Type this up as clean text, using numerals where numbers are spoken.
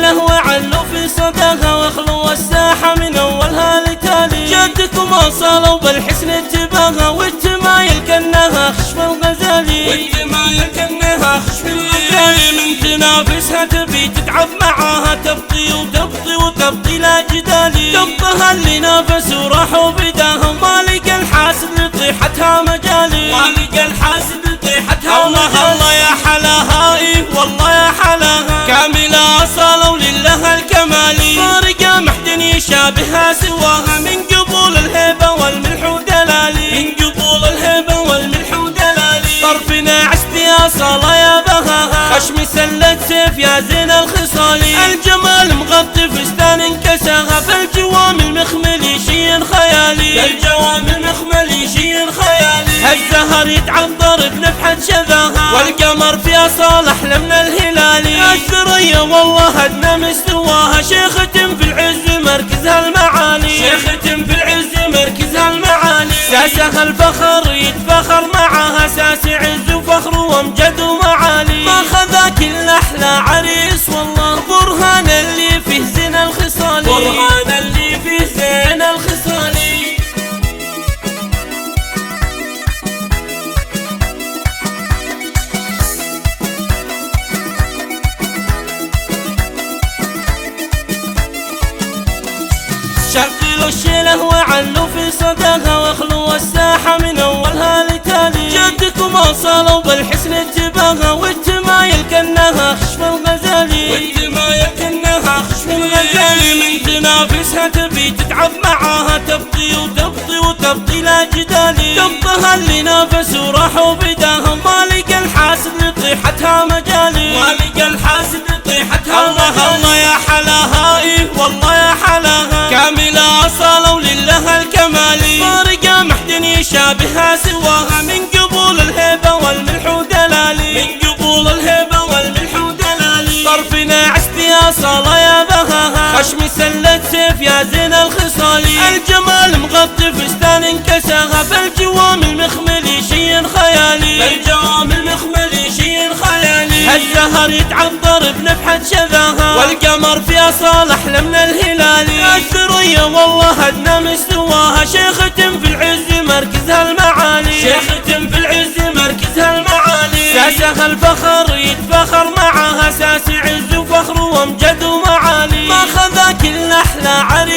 شيله وعلوا في صداها واخلوا الساحة من اولها لتالي. جدكم وصلوا بالحسن اتباها والتمايل كانها خشف الغزالي. والتمايل كانها خشف الغزالي. من تنافسها تبي تتعب معاها تبطي وتبطي وتبطي لا جدالي. تبطها اللي نافسوا راحوا بداها ما لقى الحاسد لطيحتها مجالي. ما لقى الحاسد لطيحتها مجالي. الله يا حلاها ايه والله يا حلاها كاملة أصالة لله الكمالي. فارقة محد يشابهها سواها من قبول الهيبة والملح ودلالي. من قبول الهيبة والملح ودلالي. طرفنا عشت يا صلاة يا بهاها خشم سلة سيف يا زين الخصالي. الجمال مغطي فستان انكساها بالجوام المخملي شي خيالي. بالجوام المخملي شي خيالي. الزهر يتعطر بنفحة شذاها والقمر في صالح لمن الهلالي. الثريا والله ادنى مستواها شيخة في العز مركزها المعالي. شيخة في العز مركزها المعالي. ساسها الفخر يتفخر معاها ساس عز وفخر وامجد ومعالي. ما خذاك الا احلى عريس والله برهان اللي فيه زين الخصالي. برهان اللي فيه زين الخصالي. شغلوا الشيله وعلوا في صداها واخلوا الساحة من اولها لتالي. جدكم وصلوا بالحسن اتباها والتمايل كانها خشف الغزالي. والتمايل كانها خشف الغزالي. من تنافسها تبي تتعب معاها تبطي وتبطي وتبطي لا جدالي. تبطها اللي نافسوا راحوا بداها ما لقى الحاسد لطيحتها مجالي. ما لقى الحاسد لطيحتها مجالي. الله يا حلاها ايه والله يا حلاها كاملة أصالة لله الكمالي. فارقة محد يشابهها سواها من قبول الهيبة والملح ودلالي. من قبول الهيبة والملح ودلالي. طرفنا عشت يا صلاة يا بهاها خشم سلة سيف يا زين الخصالي. الجمال مغطي فستان انكساها بالجوام المخملي شي خيالي. بالجوام المخملي شي خيالي. الزهر يتعطر بنفحة شذاها والقمر في صالح لمن الهلالي. الثريا والله ادنى مستواها شيخة في العز مركزها المعالي. شيخة في العز مركزها المعالي. ساسها الفخر يتفخر معاها ساس عز وفخر وامجد ومعالي. ما خذاك الا احلى عريس